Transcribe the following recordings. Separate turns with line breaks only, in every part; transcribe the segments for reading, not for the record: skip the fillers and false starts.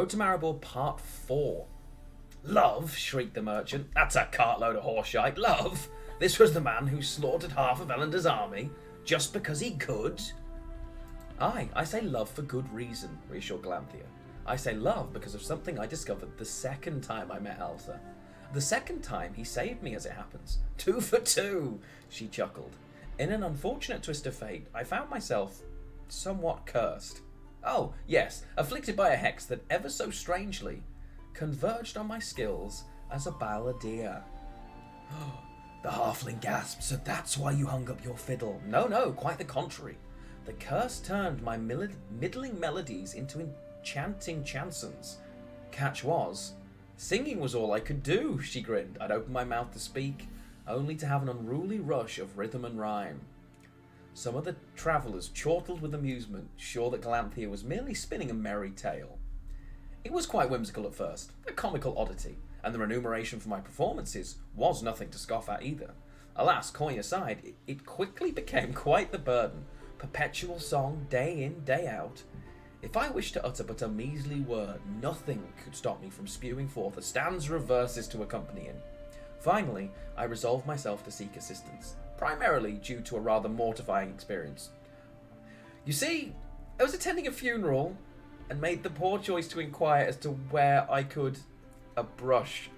Road to Maribor Part 4. Love, shrieked the merchant. That's a cartload of horseshite. Love? This was the man who slaughtered half of Ellender's army just because he could? Aye, I say love for good reason, reassured Galanthea. I say love because of something I discovered the second time I met Alzur. The second time he saved me, as it happens. 2 for 2, she chuckled. In an unfortunate twist of fate, I found myself somewhat cursed. Oh, yes, afflicted by a hex that ever so strangely converged on my skills as a balladeer. The halfling gasped. So that's why you hung up your fiddle? No, quite the contrary. The curse turned my middling melodies into enchanting chansons. Catch was, singing was all I could do, she grinned. I'd open my mouth to speak, only to have an unruly rush of rhythm and rhyme. Some of the travellers chortled with amusement, sure that Galanthea was merely spinning a merry tale. It was quite whimsical at first, a comical oddity, and the remuneration for my performances was nothing to scoff at either. Alas, coin aside, it quickly became quite the burden. Perpetual song, day in, day out. If I wished to utter but a measly word, nothing could stop me from spewing forth a stanza of verses to accompany in. Finally, I resolved myself to seek assistance, primarily due to a rather mortifying experience. You see, I was attending a funeral and made the poor choice to inquire as to where I could, a blush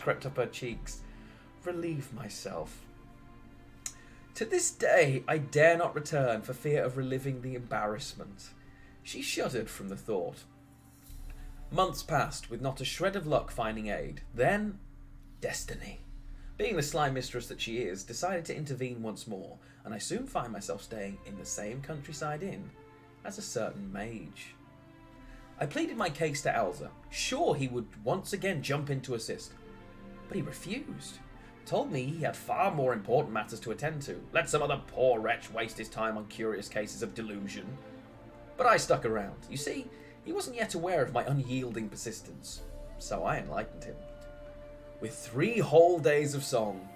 crept up her cheeks, relieve myself. To this day, I dare not return for fear of reliving the embarrassment. She shuddered from the thought. Months passed, with not a shred of luck finding aid. Then, destiny, being the sly mistress that she is, decided to intervene once more, and I soon find myself staying in the same countryside inn as a certain mage. I pleaded my case to Alzur, sure he would once again jump in to assist, but he refused. Told me he had far more important matters to attend to. Let some other poor wretch waste his time on curious cases of delusion. But I stuck around. You see, he wasn't yet aware of my unyielding persistence, so I enlightened him. With 3 whole days of song,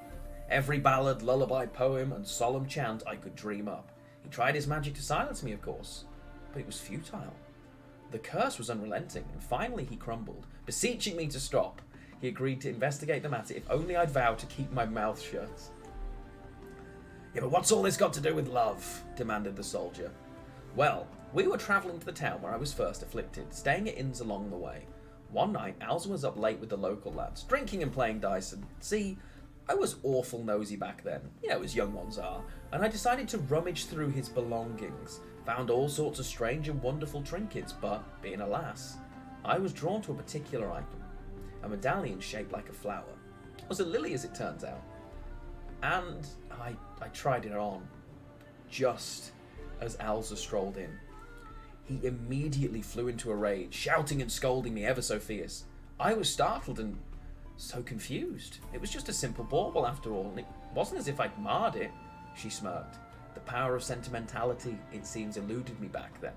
every ballad, lullaby, poem, and solemn chant I could dream up. He tried his magic to silence me, of course, but it was futile. The curse was unrelenting, and finally he crumbled, beseeching me to stop. He agreed to investigate the matter if only I'd vow to keep my mouth shut. Yeah, but what's all this got to do with love? Demanded the soldier. Well, we were travelling to the town where I was first afflicted, staying at inns along the way. One night, Alzur was up late with the local lads, drinking and playing dice, and see, I was awful nosy back then, as young ones are, and I decided to rummage through his belongings. Found all sorts of strange and wonderful trinkets, but, being a lass, I was drawn to a particular item. A medallion shaped like a flower. It was a lily, as it turns out. And I tried it on, just as Alzur strolled in. He immediately flew into a rage, shouting and scolding me ever so fierce. I was startled and so confused. It was just a simple bauble after all, and it wasn't as if I'd marred it, she smirked. The power of sentimentality, it seems, eluded me back then.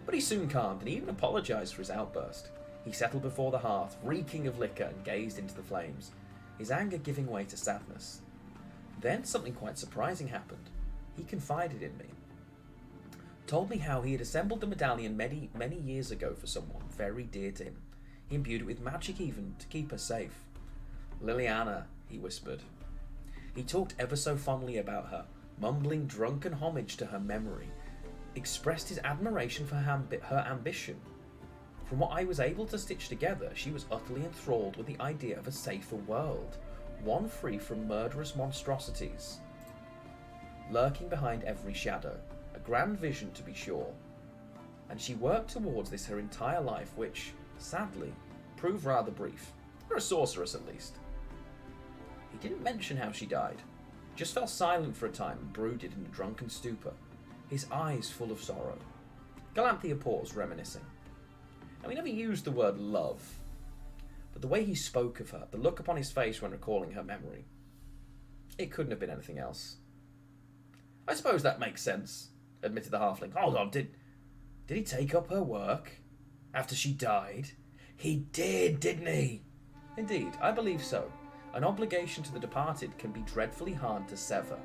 But he soon calmed and even apologised for his outburst. He settled before the hearth, reeking of liquor, and gazed into the flames, his anger giving way to sadness. Then something quite surprising happened. He confided in me. Told me how he had assembled the medallion many years ago for someone very dear to him. He imbued it with magic even, to keep her safe. Liliana, he whispered. He talked ever so fondly about her, mumbling drunken homage to her memory, expressed his admiration for her ambition. From what I was able to stitch together, she was utterly enthralled with the idea of a safer world, one free from murderous monstrosities lurking behind every shadow. A grand vision, to be sure. And she worked towards this her entire life, which, sadly, proved rather brief. For a sorceress, at least. He didn't mention how she died. Just fell silent for a time and brooded in a drunken stupor, his eyes full of sorrow. Galanthea paused, reminiscing. Now, he never used the word love, but the way he spoke of her, the look upon his face when recalling her memory, it couldn't have been anything else. I suppose that makes sense, admitted the halfling. Hold on, did he take up her work after she died? He did, didn't he? Indeed, I believe so. An obligation to the departed can be dreadfully hard to sever.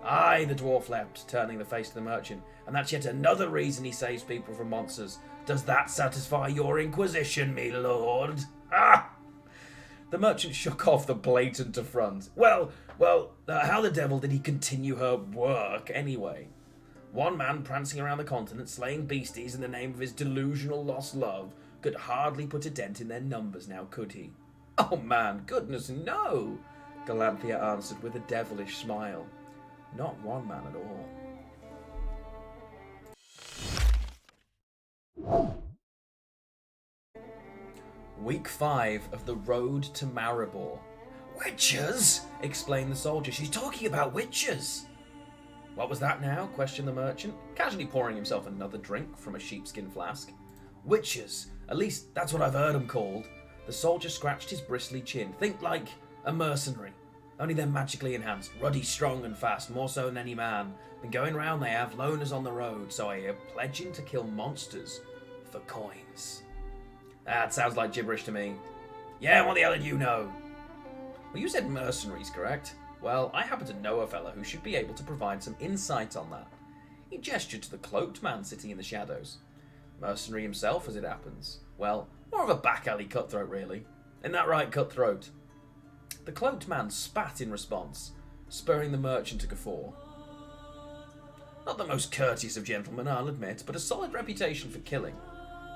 Aye, the dwarf leapt, turning the face to the merchant. And that's yet another reason he saves people from monsters. Does that satisfy your inquisition, me lord? Ah! The merchant shook off the blatant affront. Well, how the devil did he continue her work anyway? One man prancing around the continent, slaying beasties in the name of his delusional lost love, could hardly put a dent in their numbers now, could he? Oh man, goodness no! Galanthea answered with a devilish smile. Not one man at all. Week 5 of the road to Maribor. Witches! Exclaimed the soldier. She's talking about witches! What was that now? Questioned the merchant, casually pouring himself another drink from a sheepskin flask. Witches! At least that's what I've heard them called. The soldier scratched his bristly chin. Think like a mercenary. Only they're magically enhanced, ruddy, strong and fast, more so than any man. Been going round they have, loners on the road, so I hear, pledging to kill monsters for coins. That sounds like gibberish to me. Yeah, what the hell did you know? Well, you said mercenaries, correct? Well, I happen to know a fella who should be able to provide some insight on that. He gestured to the cloaked man sitting in the shadows. Mercenary himself, as it happens. Well, more of a back-alley cutthroat, really. Isn't that right, cutthroat? The cloaked man spat in response, spurring the merchant to guffaw. Not the most courteous of gentlemen, I'll admit, but a solid reputation for killing.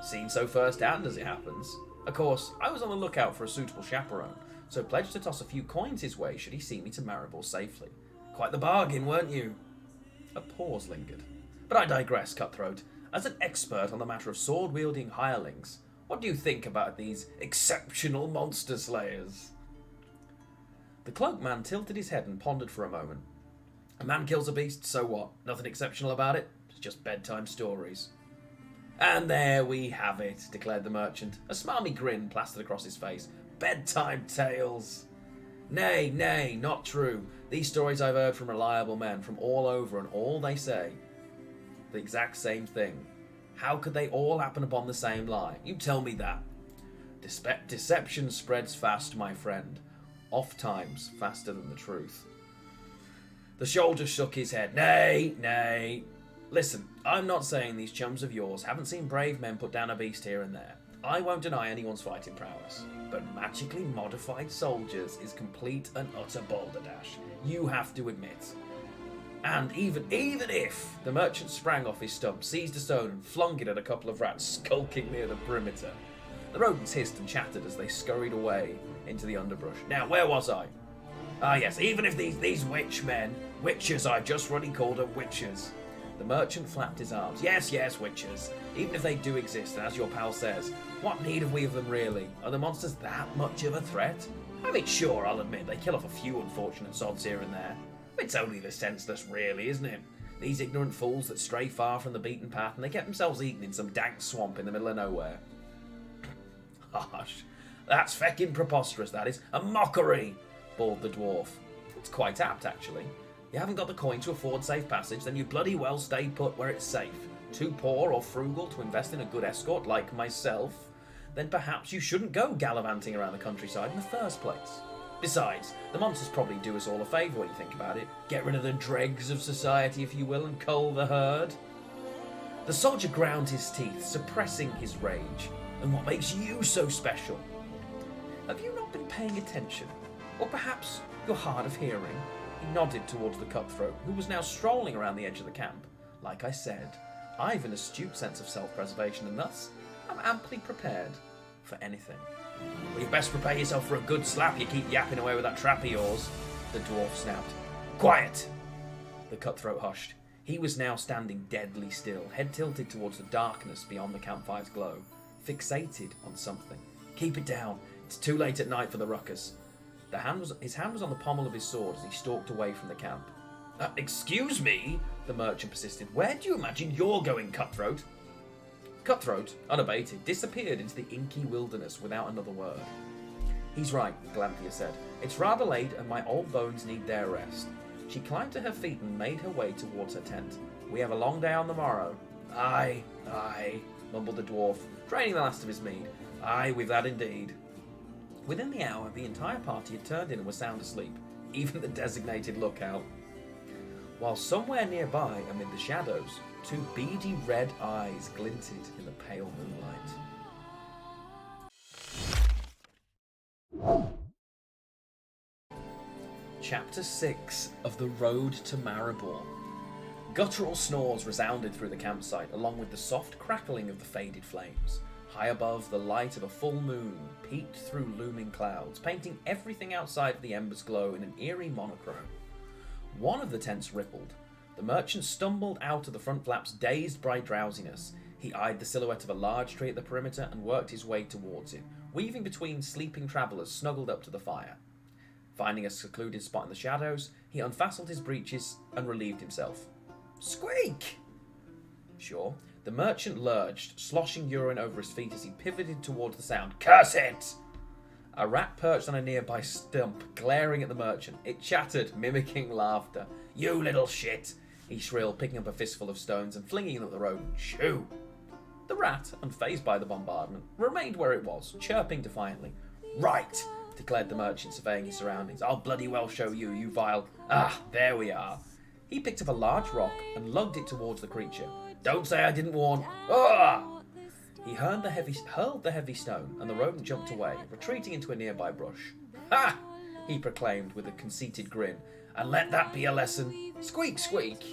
Seen so firsthand, as it happens. Of course, I was on the lookout for a suitable chaperone, so pledged to toss a few coins his way should he see me to Maribor safely. Quite the bargain, weren't you? A pause lingered. But I digress, cutthroat. As an expert on the matter of sword-wielding hirelings, what do you think about these exceptional monster slayers? The cloaked man tilted his head and pondered for a moment. A man kills a beast, so what? Nothing exceptional about it? It's just bedtime stories. And there we have it, declared the merchant, a smarmy grin plastered across his face. Bedtime tales! Nay, nay, not true. These stories I've heard from reliable men from all over, and all they say the exact same thing. How could they all happen upon the same lie? You tell me that. Deception spreads fast, my friend. Oft times faster than the truth. The soldier shook his head. Nay, nay. Listen, I'm not saying these chums of yours haven't seen brave men put down a beast here and there. I won't deny anyone's fighting prowess. But magically modified soldiers is complete and utter balderdash. You have to admit. And even if the merchant sprang off his stump, seized a stone and flung it at a couple of rats skulking near the perimeter. The rodents hissed and chattered as they scurried away into the underbrush. Now, where was I? Ah yes, even if these witches, I've just already called them witches. The merchant flapped his arms. Yes, witches. Even if they do exist, and as your pal says, what need have we of them really? Are the monsters that much of a threat? I mean, sure, I'll admit, they kill off a few unfortunate sods here and there. It's only the senseless, really, isn't it? These ignorant fools that stray far from the beaten path and they get themselves eaten in some dank swamp in the middle of nowhere. Hush. That's feckin' preposterous, that is. A mockery, bawled the dwarf. It's quite apt, actually. You haven't got the coin to afford safe passage, then you bloody well stay put where it's safe. Too poor or frugal to invest in a good escort like myself, then perhaps you shouldn't go gallivanting around the countryside in the first place. Besides, the monsters probably do us all a favour when you think about it. Get rid of the dregs of society, if you will, and cull the herd. The soldier ground his teeth, suppressing his rage. And what makes you so special? Have you not been paying attention? Or perhaps you're hard of hearing? He nodded towards the cutthroat, who was now strolling around the edge of the camp. Like I said, I've an astute sense of self-preservation, and thus I'm amply prepared for anything. Well, you'd best prepare yourself for a good slap. You keep yapping away with that trap of yours, the dwarf snapped. Quiet! The cutthroat hushed. He was now standing deadly still, head tilted towards the darkness beyond the campfire's glow, fixated on something. Keep it down. It's too late at night for the ruckus. His hand was on the pommel of his sword as he stalked away from the camp. Excuse me, the merchant persisted. Where do you imagine you're going, cutthroat? Cutthroat, unabated, disappeared into the inky wilderness without another word. He's right, Galanthea said. It's rather late and my old bones need their rest. She climbed to her feet and made her way towards her tent. We have a long day on the morrow. Aye, mumbled the dwarf, draining the last of his mead. Aye, we've that indeed. Within the hour, the entire party had turned in and were sound asleep, even the designated lookout. while somewhere nearby, amid the shadows, two beady red eyes glinted in the pale moonlight. Chapter 6 of The Road to Maribor. Guttural snores resounded through the campsite, along with the soft crackling of the faded flames. High above, the light of a full moon peeked through looming clouds, painting everything outside of the embers glow in an eerie monochrome. One of the tents rippled. The merchant stumbled out of the front flaps, dazed by drowsiness. He eyed the silhouette of a large tree at the perimeter and worked his way towards it, weaving between sleeping travellers snuggled up to the fire. Finding a secluded spot in the shadows, he unfastened his breeches and relieved himself. Squeak! Sure, the merchant lurched, sloshing urine over his feet as he pivoted towards the sound. Curse it! A rat perched on a nearby stump, glaring at the merchant. It chattered, mimicking laughter. You little shit! He shrilled, picking up a fistful of stones and flinging them at the rodent. Shoo! The rat, unfazed by the bombardment, remained where it was, chirping defiantly. Right! Declared the merchant, surveying his surroundings. I'll bloody well show you, you vile... Ah, there we are. He picked up a large rock and lugged it towards the creature. Don't say I didn't warn. Ah! He hurled the heavy stone, and the rodent jumped away, retreating into a nearby brush. Ha! He proclaimed with a conceited grin. And let that be a lesson. Squeak, squeak!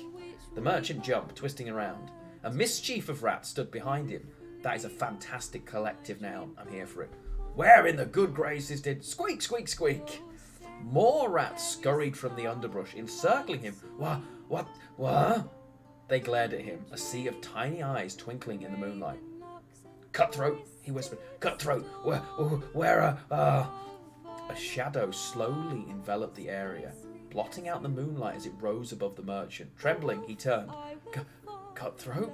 The merchant jumped, twisting around. A mischief of rats stood behind him. That is a fantastic collective noun. I'm here for it. Where in the good graces did... Squeak, squeak, squeak! More rats scurried from the underbrush, encircling him. What? They glared at him, a sea of tiny eyes twinkling in the moonlight. Cutthroat, he whispered. Cutthroat, where A shadow slowly enveloped the area, blotting out the moonlight as it rose above the merchant. Trembling, he turned. Cutthroat?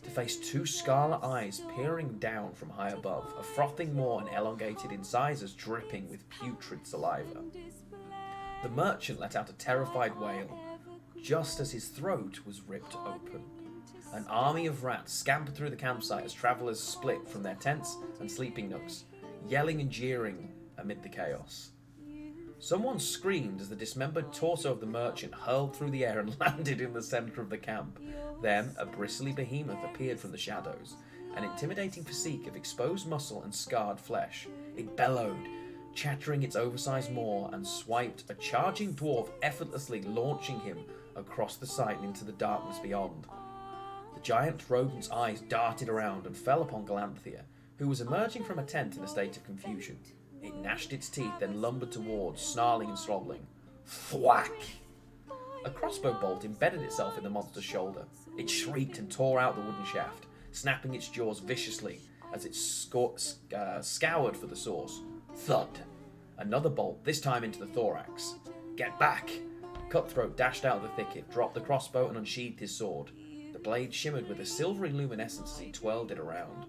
To face two scarlet eyes peering down from high above, a frothing maw and elongated incisors dripping with putrid saliva. The merchant let out a terrified wail, just as his throat was ripped open. An army of rats scampered through the campsite as travellers split from their tents and sleeping nooks, yelling and jeering amid the chaos. Someone screamed as the dismembered torso of the merchant hurled through the air and landed in the centre of the camp. Then a bristly behemoth appeared from the shadows, an intimidating physique of exposed muscle and scarred flesh. It bellowed, chattering its oversized maw, and swiped a charging dwarf, effortlessly launching him across the site and into the darkness beyond. The giant rodent's eyes darted around and fell upon Galanthea, who was emerging from a tent in a state of confusion. It gnashed its teeth, then lumbered towards, snarling and slobbering. Thwack! A crossbow bolt embedded itself in the monster's shoulder. It shrieked and tore out the wooden shaft, snapping its jaws viciously as it scoured for the source. Thud! Another bolt, this time into the thorax. Get back! Cutthroat dashed out of the thicket, dropped the crossbow and unsheathed his sword. The blade shimmered with a silvery luminescence as he twirled it around.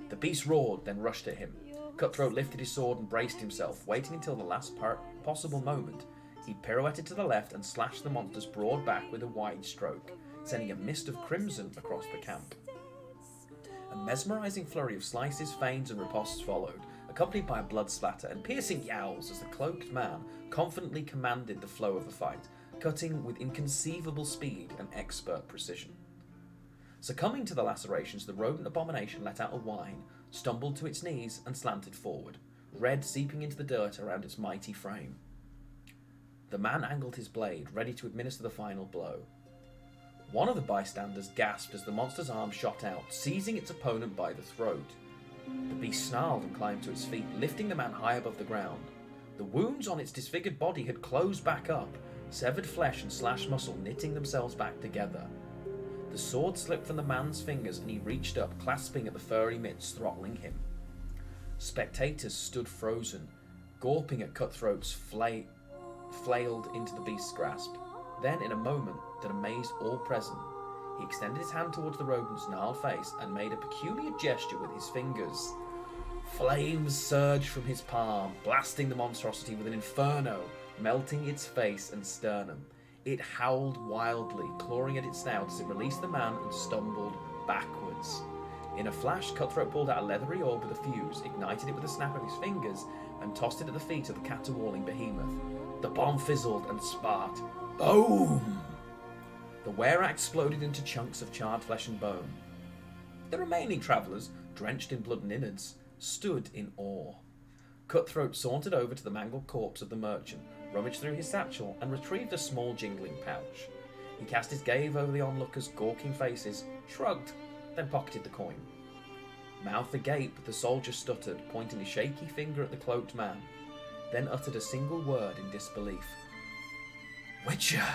The beast roared, then rushed at him. Cutthroat lifted his sword and braced himself, waiting until the last possible moment. He pirouetted to the left and slashed the monster's broad back with a wide stroke, sending a mist of crimson across the camp. A mesmerizing flurry of slices, feins, and ripostes followed, accompanied by a blood splatter and piercing yowls as the cloaked man confidently commanded the flow of the fight, cutting with inconceivable speed and expert precision. Succumbing to the lacerations, the rodent abomination let out a whine, stumbled to its knees, and slanted forward, red seeping into the dirt around its mighty frame. The man angled his blade, ready to administer the final blow. One of the bystanders gasped as the monster's arm shot out, seizing its opponent by the throat. The beast snarled and climbed to its feet, lifting the man high above the ground. The wounds on its disfigured body had closed back up, severed flesh and slashed muscle knitting themselves back together. The sword slipped from the man's fingers and he reached up, clasping at the furry mitts, throttling him. Spectators stood frozen, gawping at Cutthroat's flailed into the beast's grasp. Then, in a moment that amazed all present, he extended his hand towards the rodent's gnarled face and made a peculiar gesture with his fingers. Flames surged from his palm, blasting the monstrosity with an inferno, melting its face and sternum. It howled wildly, clawing at its snout as it released the man and stumbled backwards. In a flash, Cutthroat pulled out a leathery orb with a fuse, ignited it with a snap of his fingers, and tossed it at the feet of the caterwauling behemoth. The bomb fizzled and sparked. Boom! The wearer exploded into chunks of charred flesh and bone. The remaining travellers, drenched in blood and innards, stood in awe. Cutthroat sauntered over to the mangled corpse of the merchant, rummaged through his satchel, and retrieved a small jingling pouch. He cast his gaze over the onlookers' gawking faces, shrugged, then pocketed the coin. Mouth agape, the soldier stuttered, pointing a shaky finger at the cloaked man, then uttered a single word in disbelief. "Witcher!"